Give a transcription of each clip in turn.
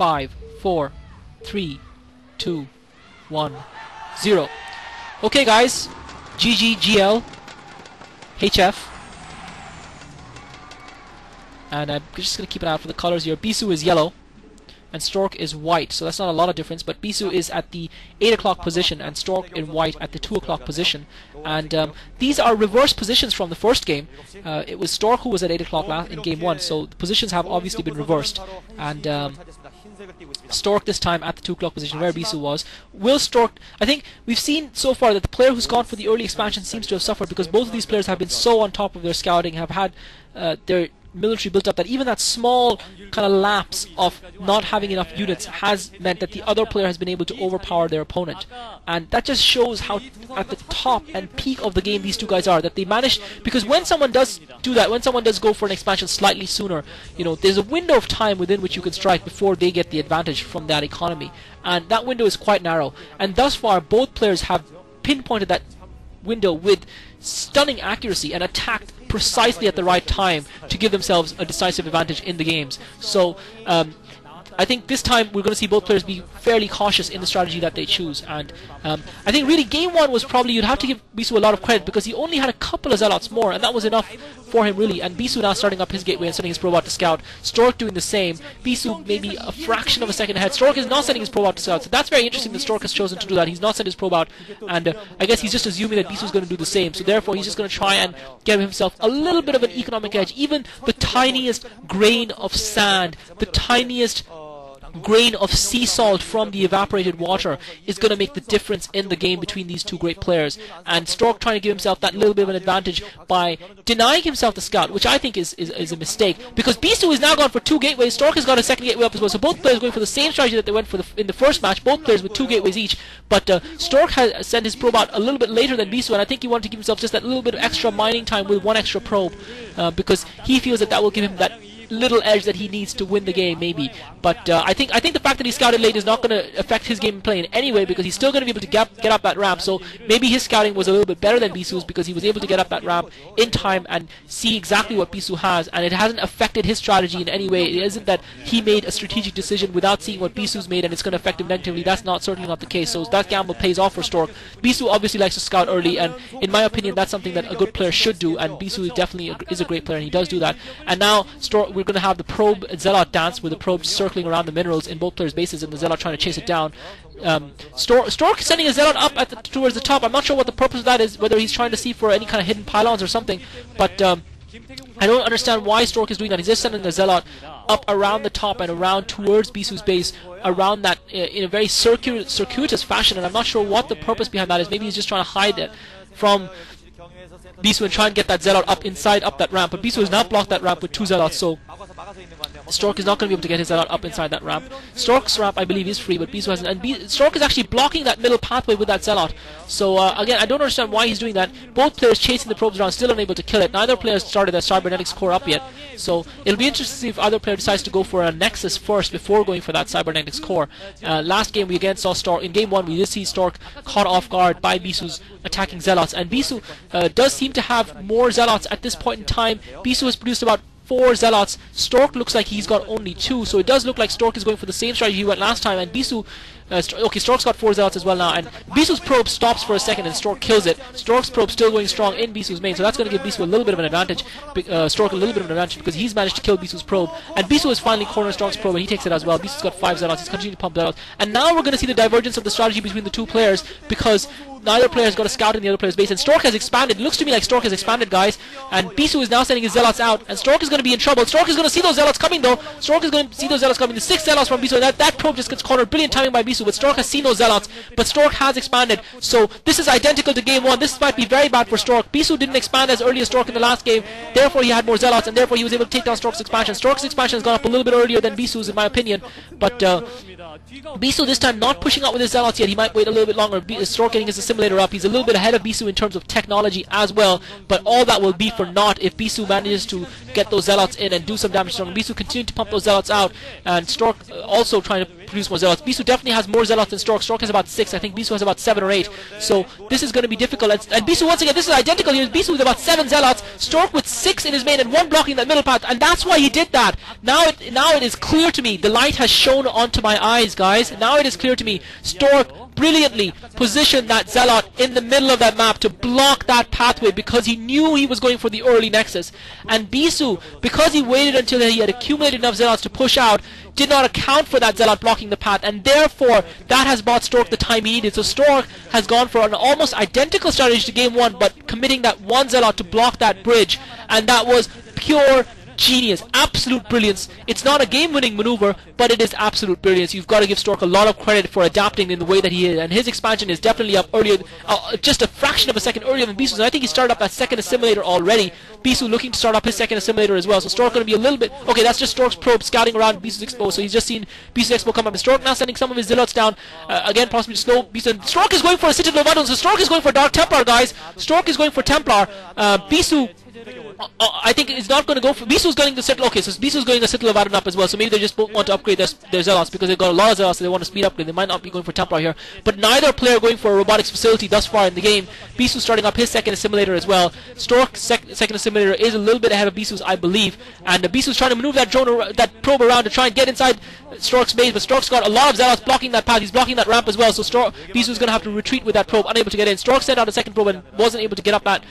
5, 4, 3, 2, 1, 0. Okay guys, GG, GL, HF. And I'm just going to keep an eye out for the colors here. Bisu is yellow and Stork is white, so that's not a lot of difference, but Bisu is at the 8 o'clock position and Stork in white at the 2 o'clock position. And these are reverse positions from the first game. It was Stork who was at 8 o'clock in game 1, so the positions have obviously been reversed. And Stork this time at the 2 o'clock position where Bisu was. Will Stork, I think we've seen so far that the player who's gone for the early expansion seems to have suffered, because both of these players have been so on top of their scouting, have had their military built up, that even that small kind of lapse of not having enough units has meant that the other player has been able to overpower their opponent. And that just shows how at the top and peak of the game these two guys are, that they managed, because when someone does do that, when someone does go for an expansion slightly sooner, you know, there's a window of time within which you can strike before they get the advantage from that economy, and that window is quite narrow. And thus far both players have pinpointed that window with stunning accuracy and attacked precisely at the right time to give themselves a decisive advantage in the games. So I think this time we're going to see both players be fairly cautious in the strategy that they choose. And I think really game 1 was probably, you'd have to give Bisu a lot of credit, because he only had a couple of zealots more, and that was enough for him really. And Bisu now starting up his gateway and sending his probe out to scout. Stork doing the same. Bisu maybe a fraction of a second ahead. Stork is not sending his probe out to scout, so that's very interesting that Stork has chosen to do that. He's not sent his probe out, and I guess he's just assuming that Bisu is going to do the same, so therefore he's just going to try and get himself a little bit of an economic edge. Even the tiniest grain of sand, the tiniest grain of sea salt from the evaporated water is going to make the difference in the game between these two great players. And Stork trying to give himself that little bit of an advantage by denying himself the scout, which I think is a mistake, because Bisu is now gone for 2 gateways. Stork has got a second gateway up as well, so both players going for the same strategy that they went for in the first match, both players with 2 gateways each. But Stork has sent his probe out a little bit later than Bisu, and I think he wanted to give himself just that little bit of extra mining time with 1 extra probe, because he feels that that will give him that little edge that he needs to win the game, maybe. But I think the fact that he scouted late is not going to affect his gameplay in any way, because he's still going to be able to get up that ramp. So maybe his scouting was a little bit better than Bisu's, because he was able to get up that ramp in time and see exactly what Bisu has, and it hasn't affected his strategy in any way. It isn't that he made a strategic decision without seeing what Bisu's made and it's going to affect him negatively. That's certainly not the case. So that gamble pays off for Stork. Bisu obviously likes to scout early, and in my opinion that's something that a good player should do, and Bisu definitely is a great player and he does do that. And now Stork, we're going to have the probe zealot dance with the probe circling around the minerals in both players' bases and the zealot trying to chase it down. Stork sending a zealot up towards the top. I'm not sure what the purpose of that is, whether he's trying to see for any kind of hidden pylons or something, but I don't understand why Stork is doing that. He's just sending the zealot up around the top and around towards Bisu's base, around that in a very circuitous fashion, and I'm not sure what the purpose behind that is. Maybe he's just trying to hide it from Bisu and try and get that zealot up that ramp, but Bisu has now blocked that ramp with 2 zealots, so Stork is not going to be able to get his zealot up inside that ramp. Stork's ramp, I believe, is free, but Bisu hasn't, and Stork is actually blocking that middle pathway with that zealot. So again, I don't understand why he's doing that. Both players chasing the probes around, still unable to kill it. Neither player has started their cybernetics core up yet, so it'll be interesting to see if either player decides to go for a nexus first before going for that cybernetics core. Last game we again saw Stork, in game 1 we did see Stork caught off guard by Bisu's attacking zealots, and Bisu does seem to have more zealots at this point in time. Bisu has produced about 4 zealots. Stork looks like he's got only 2, so it does look like Stork is going for the same strategy he went last time, and Bisu okay, Stork's got 4 zealots as well now, and Bisu's probe stops for a second and Stork kills it. Stork's probe still going strong in Bisu's main, so that's going to give Bisu a little bit of an advantage, Stork a little bit of an advantage, because he's managed to kill Bisu's probe, and Bisu has finally cornered Stork's probe and he takes it as well. Bisu's got 5 zealots, he's continuing to pump zealots, and now we're going to see the divergence of the strategy between the two players, because neither player has got a scout in the other player's base, and Stork has expanded. It looks to me like Stork has expanded, guys, and Bisu is now sending his zealots out, and Stork is going to be in trouble. Stork is going to see those zealots coming, though. Stork is going to see those zealots coming. The 6 zealots from Bisu, and that probe just gets cornered. Brilliant timing by Bisu, but Stork has seen those zealots, but Stork has expanded, so this is identical to game 1. This might be very bad for Stork. Bisu didn't expand as early as Stork in the last game, therefore he had more zealots, and therefore he was able to take down Stork's expansion. Stork's expansion has gone up a little bit earlier than Bisu's, in my opinion, but Bisu this time not pushing out with his zealots yet. He might wait a little bit longer. Stork getting his assimilator up. He's a little bit ahead of Bisu in terms of technology as well, but all that will be for naught if Bisu manages to get those zealots in and do some damage to Stork. Bisu continuing to pump those zealots out, and Stork also trying to produce more Zealots. Bisu definitely has more Zealots than Stork. Stork has about 6. I think Bisu has about 7 or 8. So this is going to be difficult. And Bisu, once again, this is identical here. Bisu with about 7 Zealots. Stork with 6 in his main and 1 blocking that middle path. And that's why he did that. Now it is clear to me. The light has shone onto my eyes, guys. Now it is clear to me. Stork brilliantly positioned that Zealot in the middle of that map to block that pathway because he knew he was going for the early Nexus. And Bisu, because he waited until he had accumulated enough Zealots to push out, did not account for that Zealot blocking the path, and therefore that has bought Stork the time he needed. So Stork has gone for an almost identical strategy to game 1, but committing that one Zealot to block that bridge, and that was pure genius, absolute brilliance. It's not a game-winning maneuver, but it is absolute brilliance. You've got to give Stork a lot of credit for adapting in the way that he is, and his expansion is definitely up earlier, just a fraction of a second earlier than Bisu's, and I think he started up that second assimilator already. Bisu looking to start up his second assimilator as well, so Stork going to be a little bit... Okay, that's just Stork's probe scouting around Bisu's expo, so he's just seen Bisu's expo come up, and Stork now sending some of his Zealots down, again possibly to slow Bisu, and Stork is going for a Citadel of Unknown, so Stork is going for Dark Templar, guys. Stork is going for Templar. Bisu... I think it's not going to go for... Bisu's going to settle... Okay, so Bisu's going to settle of Adam up as well, so maybe they just want to upgrade their Zealots because they've got a lot of Zealots, so they want to speed upgrade. They might not be going for Templar here, but neither player going for a robotics facility thus far in the game. Bisu's starting up his second assimilator as well. Stork's second assimilator is a little bit ahead of Bisu's, I believe, and Bisu's trying to maneuver that drone, that probe around to try and get inside Stork's base, but Stork's got a lot of Zealots blocking that path. He's blocking that ramp as well, so Bisu's going to have to retreat with that probe, unable to get in. Stork sent out a second probe and wasn't able to get up that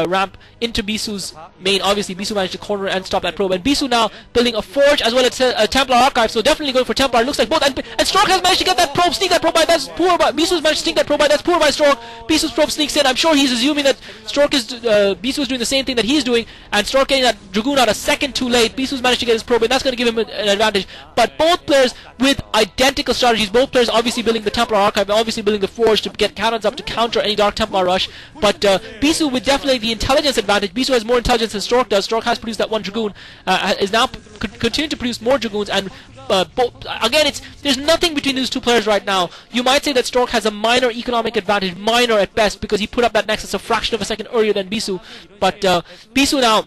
ramp into Bisu's main. Obviously, Bisu managed to corner and stop that probe, and Bisu now building a forge as well as a Templar archive, so definitely going for Templar. It looks like both, and Stork has managed to get that probe, sneak that probe by. That's poor by Bisu's managed to sneak that probe by. That's poor by Stork. Bisu's probe sneaks in. I'm sure he's assuming that Bisu is doing the same thing that he's doing, and Stork getting that Dragoon out a second too late. Bisu's managed to get his probe, and that's going to give him an advantage. But both players with identical strategies. Both players obviously building the Templar archive, and obviously building the forge to get cannons up to counter any Dark Templar rush. But Bisu with definitely the intelligence advantage. Bisu has more intelligence than Stork does. Stork has produced that one Dragoon, is now continuing to produce more Dragoons, and again, there's nothing between these two players right now. You might say that Stork has a minor economic advantage, minor at best, because he put up that Nexus a fraction of a second earlier than Bisu. But Bisu now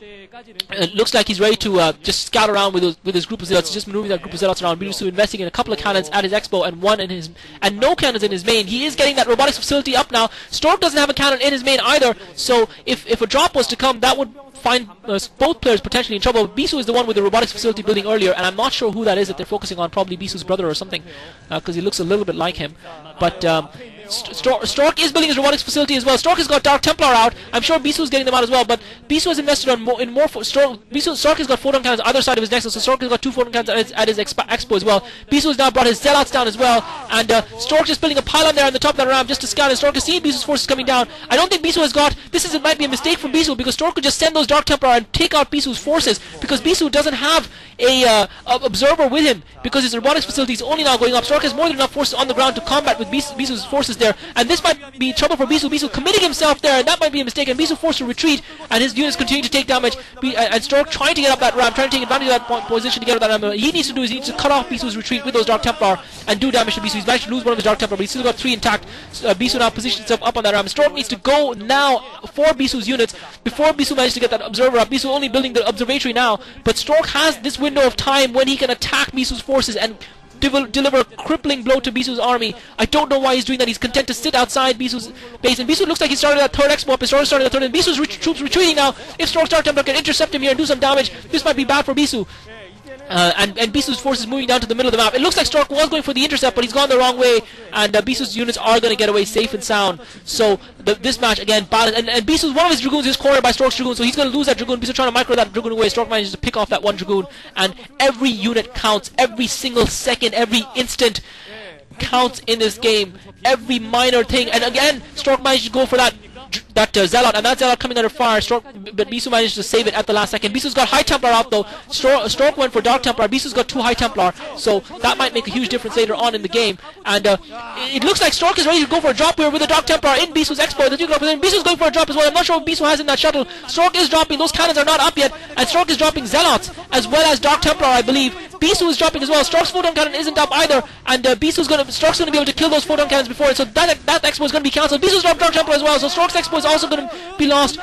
looks like he's ready to just scout around with his group of Zealots, just maneuvering that group of Zealots around. Bisu investing in a couple of cannons at his expo and no cannons in his main. He is getting that robotics facility up now. Stork doesn't have a cannon in his main either, so if a drop was to come, that would find both players potentially in trouble. Bisu is the one with the robotics facility building earlier, and I'm not sure who that is that they're focusing on. Probably Bisu's brother or something, because he looks a little bit like him. But Stork is building his robotics facility as well. Stork has got Dark Templar out. I'm sure Bisu is getting them out as well, but Bisu has invested in more. Stork has got photon cannons either side of his Nexus, so Stork has got 2 photon cannons at his expo as well. Bisu has now brought his Zealots down as well, and Stork just building a pylon there on the top of that ramp just to scout, and Stork has seen Bisu's forces coming down. I don't think Bisu has got... It might be a mistake from Bisu, because Stork could just send those Dark Templar and take out Bisu's forces, because Bisu doesn't have a observer with him, because his robotics facility is only now going up. Stork has more than enough forces on the ground to combat with Bisu's forces there, and this might be trouble for Bisu. Bisu committing himself there, and that might be a mistake, and Bisu forced to retreat, and his units continue to take damage, and Stork trying to get up that ramp, trying to take advantage of that position to get up that ramp. What he needs to do is he needs to cut off Bisu's retreat with those Dark Templar and do damage to Bisu. He's managed to lose one of his Dark Templar, but he's still got 3 intact. Bisu now positions himself up on that ramp. Stork needs to go now for Bisu's units before Bisu manages to get that observer up. Bisu only building the observatory now, but Stork has this window of time when he can attack Bisu's forces and deliver a crippling blow to Bisu's army. I don't know why he's doing that. He's content to sit outside Bisu's base, and Bisu looks like he started that third expo up. Stork started that third, and Bisu's troops retreating now. If Stork's Dark Templar can intercept him here and do some damage, this might be bad for Bisu. And Bisu's forces moving down to the middle of the map. It looks like Stork was going for the intercept, but he's gone the wrong way, and Bisu's units are going to get away safe and sound. So this match again balanced, and Bisu's one of his Dragoons is cornered by Stork's Dragoon, so he's going to lose that Dragoon. Bisu trying to micro that Dragoon away. Stork manages to pick off that one Dragoon, and every unit counts. Every single second, every instant counts in this game. Every minor thing, and again Stork managed to go for that Zealot, and that Zealot coming under fire. But Bisu managed to save it at the last second. Bisu's got High Templar out though. Stork went for Dark Templar. Bisu's got 2 High Templar, so that might make a huge difference later on in the game. And it looks like Stork is ready to go for a drop here with a Dark Templar in Bisu's expo. Bisu's going for a drop as well. I'm not sure what Bisu has in that shuttle. Stork is dropping. Those cannons are not up yet, and Stork is dropping Zealots as well as Dark Templar, I believe. Bisu is dropping as well. Stork's photon cannon isn't up either, and Stork's going to be able to kill those photon cannons before it. So that expo is going to be cancelled. Bisu's dropped Dark Templar as well, so Stork's expo is also going to be lost.